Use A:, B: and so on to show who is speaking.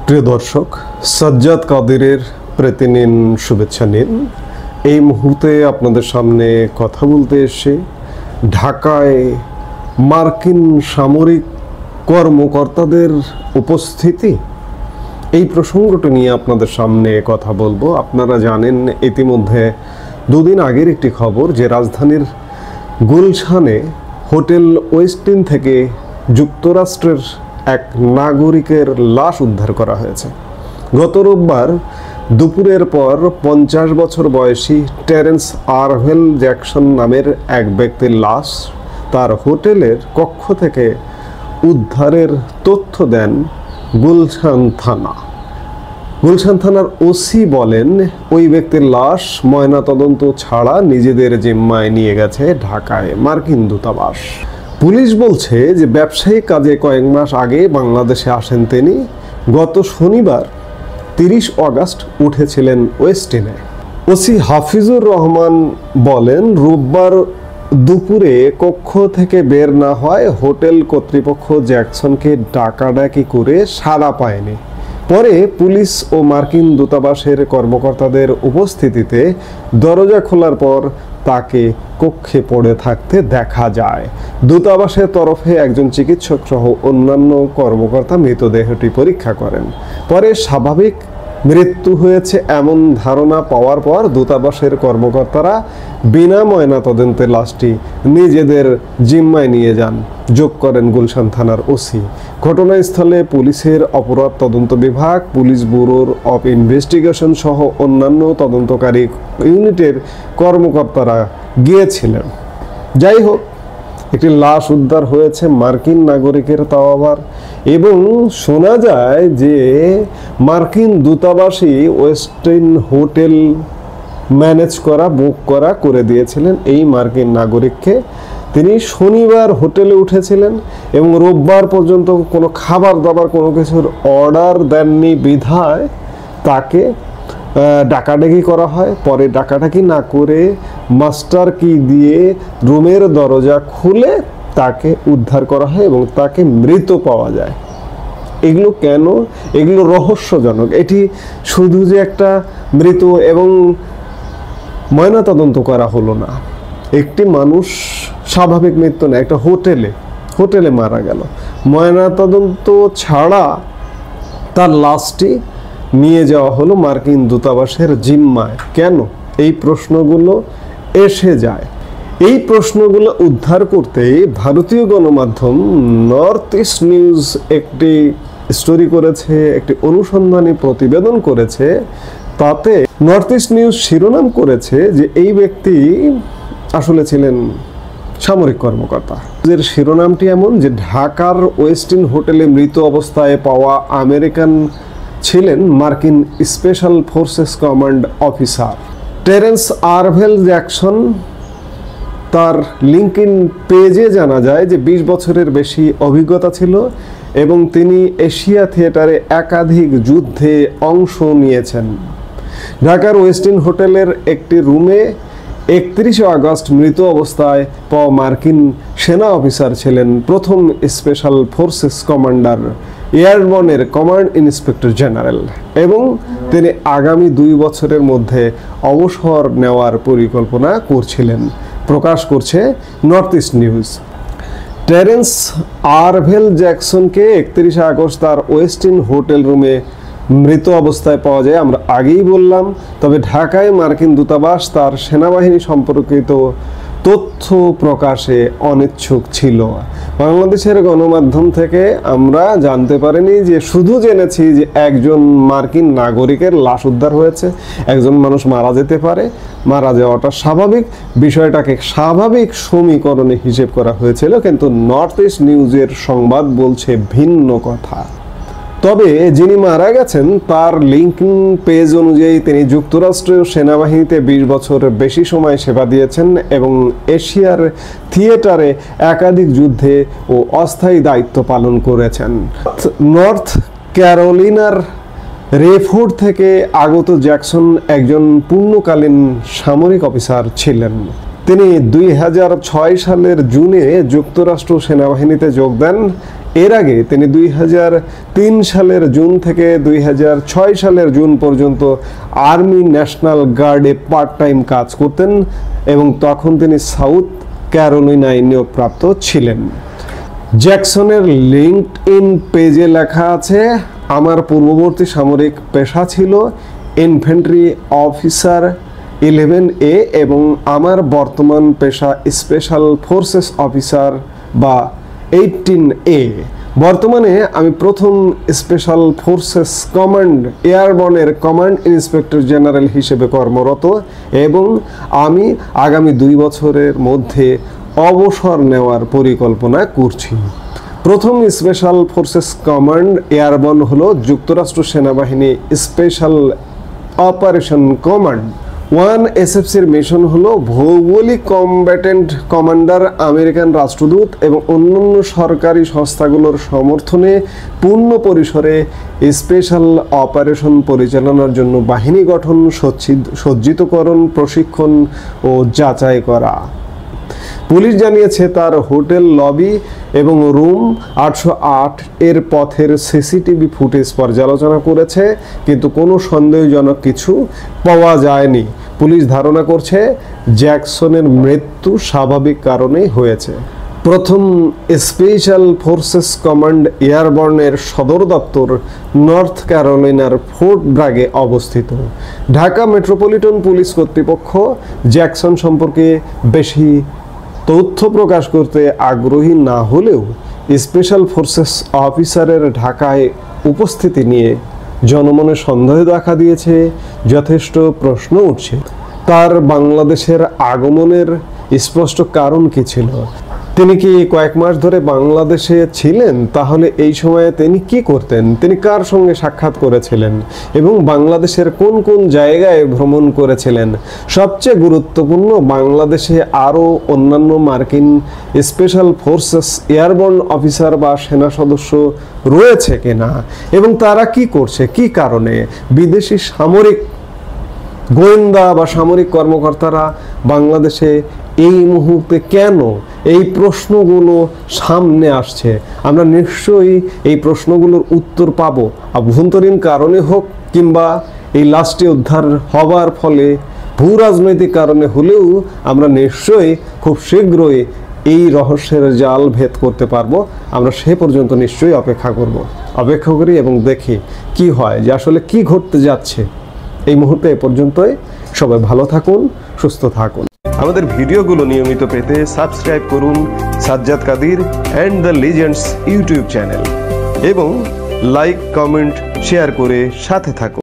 A: প্রিয় দর্শক, সাজ্জাদ কাদেরের প্রীতি নিন, শুভেচ্ছা নিন। এই মুহূর্তে আপনাদের সামনে কথা বলতে এসে ঢাকায় মার্কিন সামরিক কর্মকর্তাদের উপস্থিতি, এই প্রসঙ্গটি নিয়ে আপনাদের সামনে কথা বলবো। আপনারা জানেন ইতিমধ্যে দুদিন আগের একটি খবর যে রাজধানীর গুলশানে হোটেল ওয়েস্টিন থেকে যুক্তরাষ্ট্রের এক নাগরিকের লাশ উদ্ধার করা হয়েছে। গত রোববার দুপুরের পর 50 বছর বয়সী টেরেন্স আরভেল জ্যাকসন নামের এক ব্যক্তির লাশ তার হোটেলের কক্ষ থেকে উদ্ধারের তথ্য দেন গুলশান থানা। গুলশান থানার ওসি বলেন, ওই ব্যক্তির লাশ ময়নাতদন্ত ছাড়া নিজেদের জিম্মায় নিয়ে গেছে ঢাকায় মার্কিন দূতাবাস। পুলিশ বলছে যে ব্যবসায়িক কাজে কয়েক মাস আগে বাংলাদেশে আসেন তিনি। গত শনিবার 30 অগাস্ট উঠেছিলেন ওয়েস্টিনে। ওসি হাফিজুর রহমান বলেন, রোববার দুপুরে কক্ষ থেকে বের না হয় হোটেল কর্তৃপক্ষ জ্যাকসনকে ডাকাডাকি করে সাড়া পায়নি। পরে পুলিশ ও মার্কিন দূতাবাসের কর্মকর্তাদের উপস্থিতিতে দরজা খোলার পর তাকে কক্ষে পড়ে থাকতে দেখা যায়। দূতাবাসের তরফে একজন চিকিৎসক সহ অন্যান্য কর্মকর্তা মৃতদেহটি পরীক্ষা করেন। পরে স্বাভাবিক মৃত্যু হয়েছে এমন ধারণা পাওয়ার পর দূতাবাসের কর্মকর্তারা বিনা ময়নাতদন্তে লাশটি নিজেদের জিম্মায় নিয়ে যান, যোগ করেন গুলশান থানার ওসি। ঘটনাস্থলে পুলিশের অপরাধ তদন্ত বিভাগ, পুলিশ ব্যুরোর অফ ইনভেস্টিগেশন সহ অন্যান্য তদন্তকারী ইউনিটের কর্মকর্তারা গিয়েছিলেন। যাই হোক, একটি লাশ উদ্ধার হয়েছে মার্কিন নাগরিকের, তাও আবার, এবং শোনা যায় যে মার্কিন দূতাবাসই ওয়েস্টিন হোটেল ম্যানেজ করা, বুক করা করে দিয়েছিলেন এই মার্কিন নাগরিককে। তিনি শনিবার হোটেলে উঠেছিলেন এবং রোববার পর্যন্ত কোনো খাবার দাবার কোনো কিছুর অর্ডার দেননি বিধায় তাকে ডাকাডাকি করা হয়। পরে ডাকাডাকি না করে মাস্টার কি দিয়ে রুমের দরজা খুলে তাকে উদ্ধার করা হয় এবং তাকে মৃত পাওয়া যায়। এগুলো কেন? এগুলো রহস্যজনক। এটি শুধু যে একটা মৃত এবং ময়নাতদন্ত করা হলো না, একটি মানুষ স্বাভাবিক মৃত্যু না, একটা হোটেলে মারা গেল, ময়নাতদন্ত ছাড়া তার লাশটি নিয়ে যাওয়া হলো মার্কিন দূতাবাসের জিম্মায়। কেন? এই প্রশ্নগুলো এসে যায়। এই প্রশ্নগুলো উদ্ধার করতে ভারতীয় গণমাধ্যম নর্থ ইস্ট নিউজ একটি স্টোরি করেছে, একটি অনুসন্ধানী প্রতিবেদন করেছে। তাতে নর্থ ইস্ট নিউজ শিরোনাম করেছে যে এই ব্যক্তি আসলে ছিলেন সামরিক কর্মকর্তা। এর শিরোনামটি এমন যে ঢাকার ওয়েস্টিন হোটেলে মৃত অবস্থায় পাওয়া আমেরিকান ছিলেন মার্কিন special forces command officer Terrence Arvel Jackson. তার লিঙ্কইন পেজে জানা যায় যে 20 বছরের বেশি অভিজ্ঞতা ছিল এবং তিনি এশিয়া থিয়েটারে একাধিক যুদ্ধে অংশ নিয়েছেন। ঢাকার ওয়েস্টিন হোটেলের একটি রুমে 31 আগস্ট মৃত অবস্থায় পাওয়া মার্কিন সেনা অফিসার ছিলেন প্রথম স্পেশাল ফোর্সেস কমান্ডার এয়ারবনের কমান্ড ইন্সপেক্টর জেনারেল, এবং তিনি আগামী 2 বছরের মধ্যে অবসর নেওয়ার পরিকল্পনা করছিলেন, প্রকাশ করছে North East News. Terrence Arvelle জ্যাকসনকে 31 আগস্ট তার ওয়েস্টিন হোটেল রুমে মৃত অবস্থায় পাওয়া যায়, আমরা আগেই বললাম। তবে ঢাকায় মার্কিন দূতাবাস তার সেনাবাহিনী সম্পর্কিত তথ্য প্রকাশে অনিচ্ছুক ছিল। বাংলাদেশের গণমাধ্যম থেকে আমরা জানতে পারিনি, যে শুধু জেনেছি যে একজন মার্কিন নাগরিকের লাশ উদ্ধার হয়েছে। একজন মানুষ মারা যেতে পারে, মারা যাওয়াটা স্বাভাবিক, বিষয়টাকে স্বাভাবিক সমীকরণে হিসেব করা হয়েছিল, কিন্তু নর্থ ইস্ট নিউজের সংবাদ বলছে ভিন্ন কথা। তবে যিনি মারা গেছেন তার লিঙ্কইন পেজ অনুযায়ী তিনি যুক্তরাষ্ট্রের সেনাবাহিনীতে 20 বছর বেশি সময় সেবা দিয়েছেন এবং এশিয়ার থিয়েটারে একাধিক যুদ্ধে ও অস্থায়ী দায়িত্ব পালন করেছেন। নর্থ ক্যারোলিনার রেফোর্ড থেকে আগত জ্যাকসন একজন পূর্ণকালীন সামরিক অফিসার ছিলেন। তিনি 2006 সালের জুনে যুক্তরাষ্ট্র সেনাবাহিনীতে যোগ দেন এর আগে তিনি 2003 সালের জুন থেকে 2006 সালের জুন পর্যন্ত আর্মি ন্যাশনাল গার্ডে পার্ট টাইম কাজ করতেন এবং তখন তিনি সাউথ ক্যারোলিনায় নিয়োগপ্রাপ্ত ছিলেন। জ্যাকসনের লিঙ্কডইন পেজে লেখা আছে, আমার পূর্ববর্তী সামরিক পেশা ছিল ইনফ্যান্ট্রি অফিসার 11A এবং আমার বর্তমান পেশা স্পেশাল ফোর্সেস অফিসার বা 18A। বর্তমানে আমি প্রথম স্পেশাল ফোর্সেস কমান্ড এয়ারবর্নের কমান্ড ইন্সপেক্টর জেনারেল হিসেবে কর্মরত এবং আমি আগামী 2 বছরের মধ্যে অবসর নেওয়ার পরিকল্পনা করছি। প্রথম স্পেশাল ফোর্সেস কমান্ড এয়ারবর্ন হলো যুক্তরাষ্ট্র সেনাবাহিনী স্পেশাল অপারেশন কমান্ড। 1 SFCর মিশন হলো ভৌগোলিক কমব্যাটেন্ট কমান্ডার, আমেরিকান রাষ্ট্রদূত এবং অন্যান্য সরকারি সংস্থাগুলোর সমর্থনে পূর্ণ পরিসরে স্পেশাল অপারেশন পরিচালনার জন্য বাহিনী গঠন, সজ্জিতকরণ, প্রশিক্ষণ ও যাচাই করা। পুলিশ জানিয়েছে তার হোটেল লবি এবং রুম 808 এর পথের সিসিটিভি ফুটেজ পর্যালোচনা করেছে, কিন্তু কোনো সন্দেহজনক কিছু পাওয়া যায়নি। পুলিশ ধারণা করছে জ্যাকসনের মৃত্যু স্বাভাবিক কারণেই হয়েছে। প্রথম স্পেশাল ফোর্সেস কমান্ড এয়ারবর্নের সদর দপ্তর নর্থ ক্যারোলিনার ফোর্ট ব্রাগে অবস্থিত। ঢাকা মেট্রোপলিটন পুলিশ কর্তৃপক্ষ জ্যাকসন সম্পর্কে বেশি তথ্য প্রকাশ করতে আগ্রহী না হলেও স্পেশাল ফোর্সেস অফিসারের ঢাকায় উপস্থিতি নিয়ে জনমনে সন্দেহ দেখা দিয়েছে। যথেষ্ট প্রশ্ন উঠছে, তার বাংলাদেশের আগমনের স্পষ্ট কারণ কি ছিল? তিনি কি কয়েক মাস ধরে বাংলাদেশে ছিলেন? তাহলে এই সময়ে তিনি কি করতেন? তিনি কার সঙ্গে সাক্ষাৎ করেছিলেন এবং বাংলাদেশের কোন কোন জায়গায় ভ্রমণ করেছিলেন? সবচেয়ে গুরুত্বপূর্ণ, বাংলাদেশে আরও অন্যান্য মার্কিন স্পেশাল ফোর্সেস এয়ারবর্ন অফিসার বা সেনা সদস্য রয়েছে কিনা এবং তারা কি করছে, কি কারণে? বিদেশি সামরিক গোয়েন্দা বা সামরিক কর্মকর্তারা বাংলাদেশে এই মুহূর্তে কেন? এই প্রশ্নগুলো সামনে আসছে। আমরা নিশ্চয়ই এই প্রশ্নগুলোর উত্তর পাবো, অভ্যন্তরীণ কারণে হোক কিংবা এই লাশটি উদ্ধার হবার ফলে ভূ রাজনৈতিক কারণে হলেও আমরা নিশ্চয়ই খুব শীঘ্রই এই রহস্যের জাল ভেদ করতে পারবো। আমরা সে পর্যন্ত নিশ্চয়ই অপেক্ষা করি এবং দেখি কি হয়, যে আসলে কি ঘটতে যাচ্ছে। এই মুহূর্তে এ পর্যন্তই। সবাই ভালো থাকুন, সুস্থ থাকুন। আমাদের ভিডিওগুলো নিয়মিত পেতে সাবস্ক্রাইব করুন Sajjad Kadir and the legends YouTube channel এবং লাইক, কমেন্ট, শেয়ার করে সাথে থাকুন।